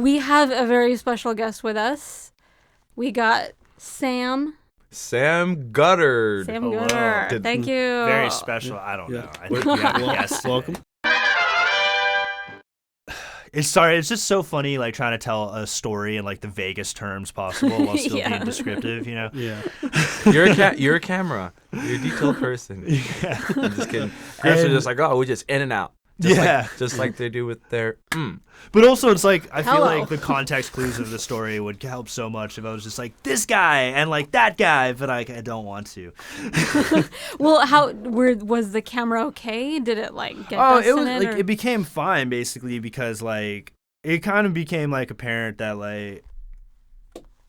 We have a very special guest with us. We got Sam. Sam Gutter. Sam Gutter. Thank you. Very special. I don't know. I think yes. Welcome. It's just so funny, like trying to tell a story in like the vaguest terms possible while still being descriptive, you know? Yeah. You're a camera. You're a detailed person. Yeah. I'm just kidding. Grips are just like, oh, we're just in and out. Just like they do with their. But also, it's like I feel Hello. like the context clues of the story would help so much if I was just like this guy and like that guy, but I don't want to. Well, was the camera okay? Did it like get dust it was in it? like it became fine basically because like it kind of became like apparent that like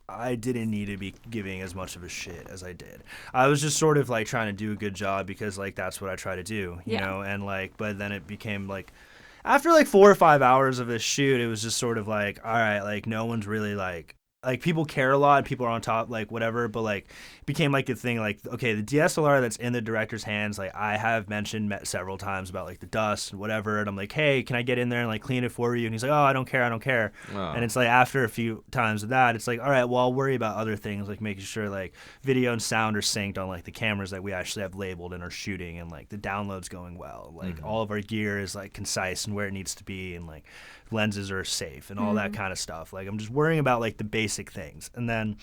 I didn't need to be giving as much of a shit as I did. I was just sort of like trying to do a good job because like that's what I try to do, you know, and like but then it became like after like 4 or 5 hours of this shoot, it was just sort of like, all right, like no one's really like people care a lot, people are on top, like whatever, but like it became like a thing like, okay, the DSLR that's in the director's hands, like I have mentioned several times about like the dust and whatever, and I'm like, hey, can I get in there and like clean it for you? And he's like, oh, I don't care. Oh. And it's like after a few times of that, it's like, all right, well, I'll worry about other things, like making sure like video and sound are synced on like the cameras that we actually have labeled and are shooting, and like the download's going well, like all of our gear is like concise and where it needs to be, and like lenses are safe and all that kind of stuff. Like I'm just worrying about like the basic things. And then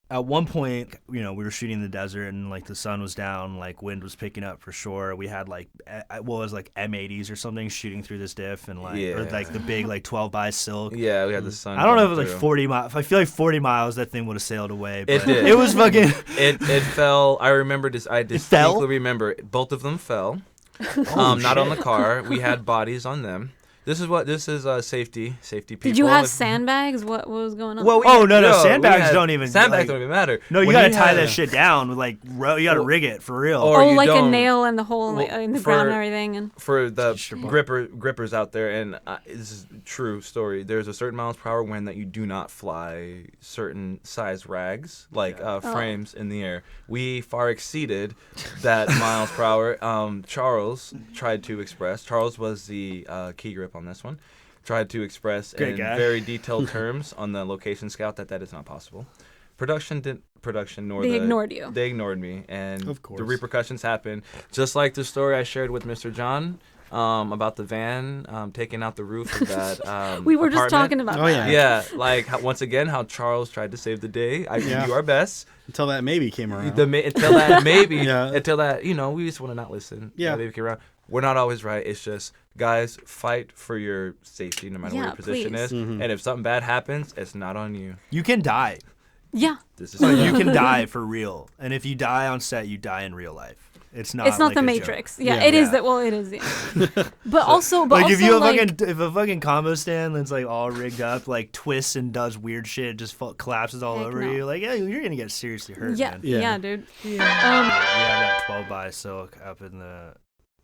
at one point, you know, we were shooting in the desert and like the sun was down, like wind was picking up for sure. We had like what was like M80s or something shooting through this diff, and like or like the big like 12 by silk. Yeah, we had the sun. I don't know if it was like 40 miles. I feel like 40 miles that thing would have sailed away. But It did. It was fucking. It fell. I remember this. I distinctly remember both of them fell. Not on the car. We had bodies on them. This is safety people. Did you have sandbags? What was going on? Well, sandbags don't even matter. No, you gotta tie that shit down with like you gotta rig it for real. Or like don't. a nail in the hole in the ground and everything. And for the grippers out there, and this is a true story. There's a certain miles per hour wind that you do not fly certain size rags, like frames in the air. We far exceeded that miles per hour. Charles tried to express. Charles was the key grip on this one. Tried to express in very detailed terms on the location scout that is not possible. Production nor they ignored you. They ignored me, and of course. The repercussions happened. Just like the story I shared with Mr. John about the van taking out the roof of that we were apartment. just talking about that. Yeah, like once again how Charles tried to save the day. I did do our best. Until that maybe came around. Until that, you know, we just want to not listen. Yeah. That maybe came around. We're not always right. It's just, guys, fight for your safety no matter what your position is. Mm-hmm. And if something bad happens, it's not on you. You can die. Yeah. This is You can die for real. And if you die on set, you die in real life. It's not like the Matrix. Joke. Yeah, it is that. Well, it is. Yeah. But also, like also, if you like, if a fucking combo stand that's like all rigged up, like twists and does weird shit, just collapses all over you. Like, yeah, you're gonna get seriously hurt. Yeah, man. yeah, dude. We have that 12 by silk up in the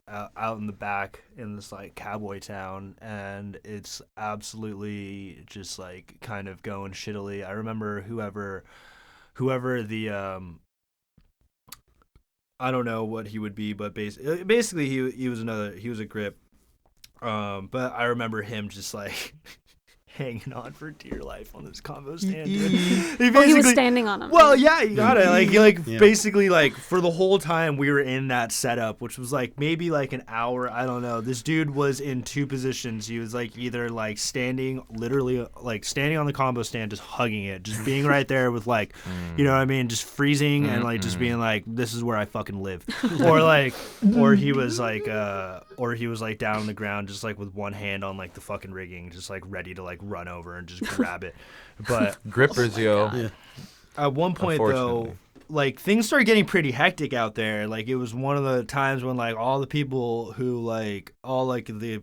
out in the back in this like cowboy town, and it's absolutely just like kind of going shittily. I remember whoever the I don't know what he would be, but basically he was a grip. But I remember him just like hanging on for dear life on this combo stand. Dude. He was standing on him. Well, yeah, you gotta basically like for the whole time we were in that setup, which was like maybe like an hour. I don't know. This dude was in two positions. He was like either like literally standing on the combo stand, just hugging it, just being right there with like, you know what I mean, just freezing and like just being like, this is where I fucking live, or he was like down on the ground, just like with one hand on like the fucking rigging, just like ready to like run over and just grab it. But grippers, at one point though, like things started getting pretty hectic out there. Like it was one of the times when like all the people who like the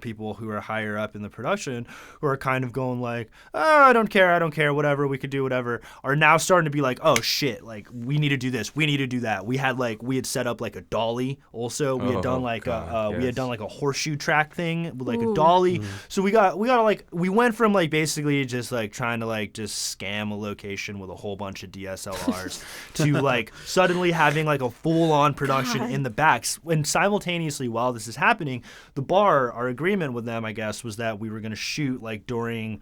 people who are higher up in the production who are kind of going like, oh, I don't care, whatever, we could do whatever, are now starting to be like, oh shit, like we need to do this, we need to do that. We had set up like a dolly also. We had done like a horseshoe track thing with like a dolly. So we went from like basically just like trying to like just scam a location with a whole bunch of DSLRs to like suddenly having like a full-on production God. in the backs. And simultaneously while this is happening, our agreement with them, I guess, was that we were going to shoot like during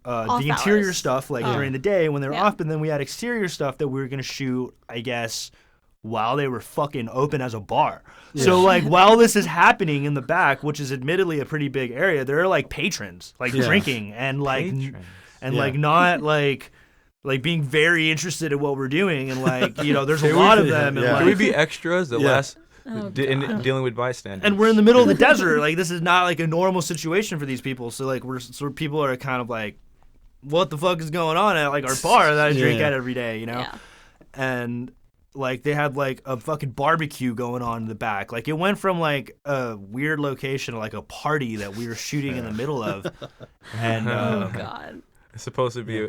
Off the interior hours. stuff like during the day when they were Yeah. off, and then we had exterior stuff that we were going to shoot, I guess, while they were fucking open as a bar. So like while this is happening in the back, which is admittedly a pretty big area, there are like patrons like drinking and like Patrons. like not like being very interested in what we're doing, and like, you know, there's a lot of them, and Yeah. Can we like, be extras that Yeah. last in dealing with bystanders? and we're in the middle of the desert. Like, this is not like a normal situation for these people. So like people are kind of like, what the fuck is going on at like our bar that I drink Yeah. at every day, you know? Yeah. And like they had like a fucking barbecue going on in the back. Like it went from like a weird location to like a party that we were shooting in the middle of. And Oh God. It's supposed to be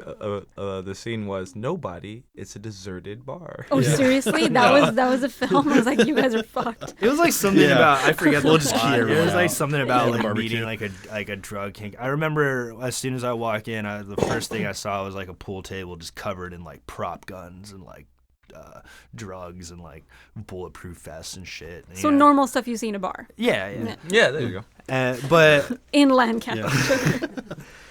the scene was nobody. It's a deserted bar. Oh seriously? That was a film. I was like, you guys are fucked. it was like something Yeah. about, I forget We'll the just key plot. It everyone was like out. something about Yeah, like barbecue. meeting like a drug king. I remember as soon as I walk in, the first thing I saw was like a pool table just covered in like prop guns and like drugs and like bulletproof vests and shit. And, So yeah. normal stuff you see in a bar Yeah. Yeah, there you go. But in Lancaster.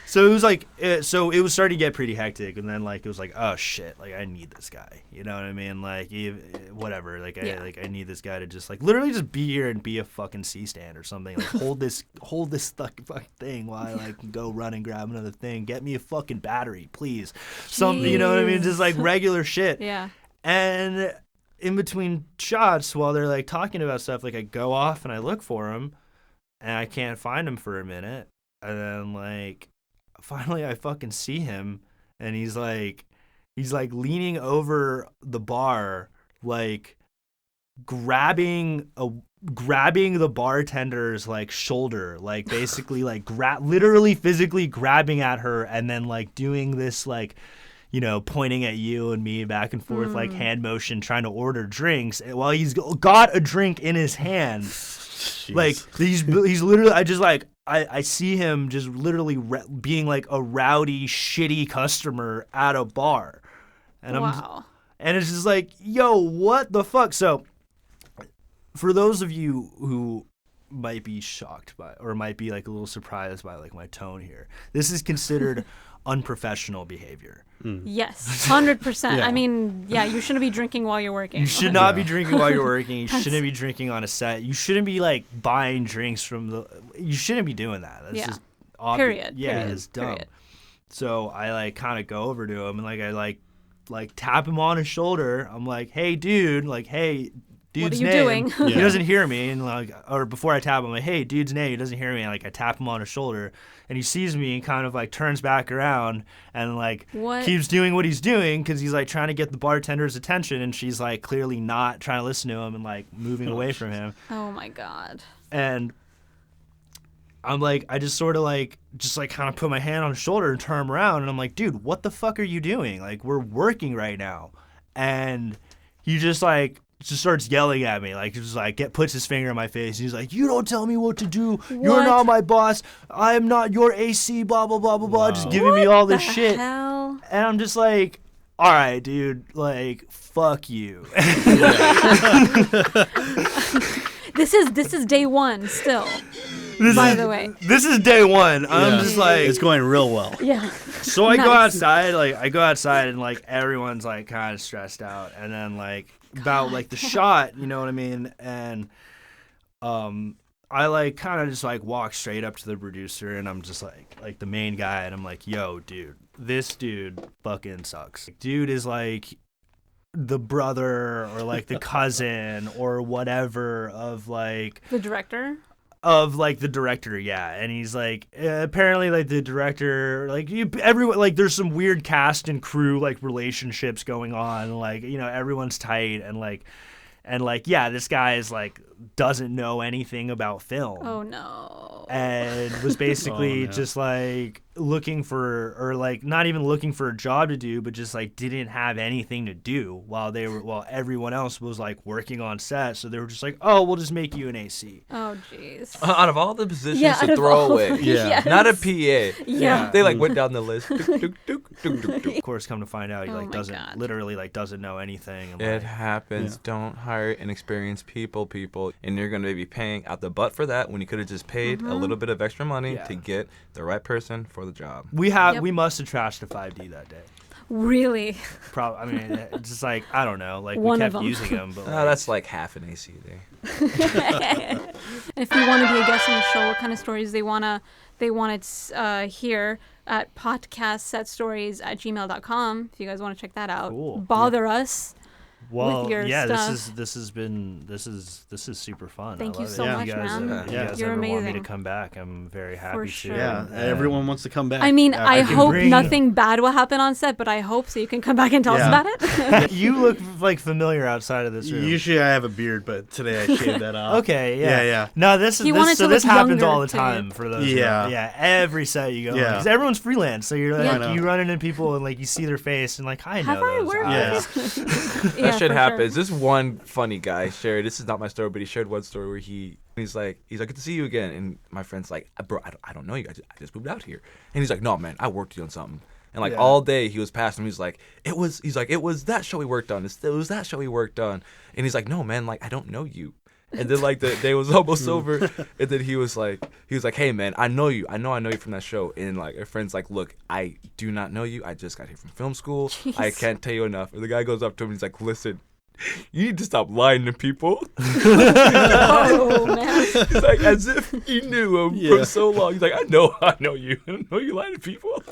so it was like, so it was starting to get pretty hectic, and then like it was like, oh shit, like I need this guy, you know what I mean? Like whatever, like Yeah. I need this guy to just like literally just be here and be a fucking C-stand or something. Like hold this fucking thing while I like go run and grab another thing. Get me a fucking battery, please. Something, you know what I mean? Just like regular shit. Yeah. And in between shots, while they're like talking about stuff, like I go off and I look for him, and I can't find him for a minute, and then like finally I fucking see him, and he's like leaning over the bar, like grabbing the bartender's like shoulder, like basically like literally physically grabbing at her, and then like doing this like, you know, pointing at you and me back and forth, like hand motion, trying to order drinks while he's got a drink in his hand. Like he's literally, I see him just literally being like a rowdy, shitty customer at a bar, and Wow. and it's just like, yo, what the fuck? So for those of you who might be shocked by, or might be like a little surprised by like my tone here, this is considered unprofessional behavior. Yes, 100%. Yeah. I mean, yeah, you shouldn't be drinking while you're working. You should not be drinking while you're working. You shouldn't be drinking on a set. You shouldn't be like buying drinks from the. You shouldn't be doing that. That's Yeah. just obvious. Period. Yeah, Period. it's dumb. Period. So I like kind of go over to him and like I like tap him on his shoulder. I'm like, hey dude, like hey. Dude's you name. doing? He Yeah. doesn't hear me, and like, or before I tap him, I'm like, hey, dude's name. He doesn't hear me, and like I tap him on his shoulder, and he sees me and kind of like turns back around and like What? keeps doing what he's doing because he's like trying to get the bartender's attention, and she's like clearly not trying to listen to him and like moving away from him. Oh my God. And I'm like, I just sort of like, kind of put my hand on his shoulder and turn him around, and I'm like, dude, what the fuck are you doing? Like, we're working right now. And he just starts yelling at me, like just like puts his finger in my face. He's like, "You don't tell me what to do. You're What? not my boss. I am not your AC. Blah blah blah blah blah." Just giving me all this The shit, hell? and I'm just like, "All right, dude. Like, fuck you." This is day one still. By the way. This is day one. I'm Yeah. just like, it's going real well. Yeah. so I go Nice. outside. Like, I go outside, and like everyone's like kind of stressed out, and then like about like the shot, you know what I mean? And I like kind of just like walk straight up to the producer, and I'm just like the main guy, and I'm like, yo, dude, this dude fucking sucks. Dude is like the brother or like the cousin or whatever of like The director? the director, yeah. And he's like, apparently like the director, like everyone, like there's some weird cast and crew like relationships going on, like, you know, everyone's tight, and like yeah, this guy is like doesn't know anything about film. Oh no. And was basically Oh, no. just like looking for, or like not even looking for a job to do, but just like didn't have anything to do while everyone else was like working on set. So they were just like, oh, we'll just make you an AC. Oh jeez. Out of all the positions Yeah, out to of throw all- away, Yeah. Yes. not a PA. Yeah. They like went down the list. Dook, dook, dook. Of course, come to find out, he Oh like my doesn't God. literally like doesn't know anything. And, It like, happens. Yeah. Don't hire inexperienced people, and you're going to be paying out the butt for that when you could have just paid a little bit of extra money Yeah. to get the right person for the job. Yep. we must have trashed the 5D that day. Really? I mean, it's just like I don't know, like One we of kept 'em. using them, but That's like half an AC day. And if you want to be a guest on the show, what kind of stories they want to hear at podcastsetstories@gmail.com. If you guys want to check that out, Cool. bother us. well, your yeah, stuff. this is super fun. Thank I you love so it. much, you guys, man. If you Yeah. guys You're ever want me to amazing. come back, I'm very happy sure. to. Yeah, And- everyone wants to come back. I mean, I after- hope bring- nothing bad will happen on set, but I hope so you can come back and tell us Yeah. about it. You look like familiar outside of this room. Usually I have a beard, but today I shaved that off. Okay, yeah. Yeah. No, this is He wanted so to this look happens younger, all the too. time for those. Yeah. Yeah. Every set you go, Yeah. because everyone's freelance, so you're like Yeah. I know. you run into people and like you see their face and like I know Have I? those Where eyes. Yeah. Yeah, That shit for happens. sure. This one funny guy shared. This is not my story, but he shared one story where he's like, good to see you again. And my friend's like, bro, I don't know you. I just moved out here. And he's like, no, man, I worked you on something. And like Yeah. all day he was passing him. He's like, it was that show we worked on. It was that show we worked on. And he's like, no, man, like I don't know you. And then like the day was almost over, and then he was like, hey man, I know you from that show. And like our friend's like, look, I do not know you. I just got here from film school. I Jeez. can't tell you enough. And the guy goes up to him. He's like, listen, you need to stop lying to people. Oh, man. He's like, as if he knew him Yeah. for so long. He's like, I know you. I know you lying to people.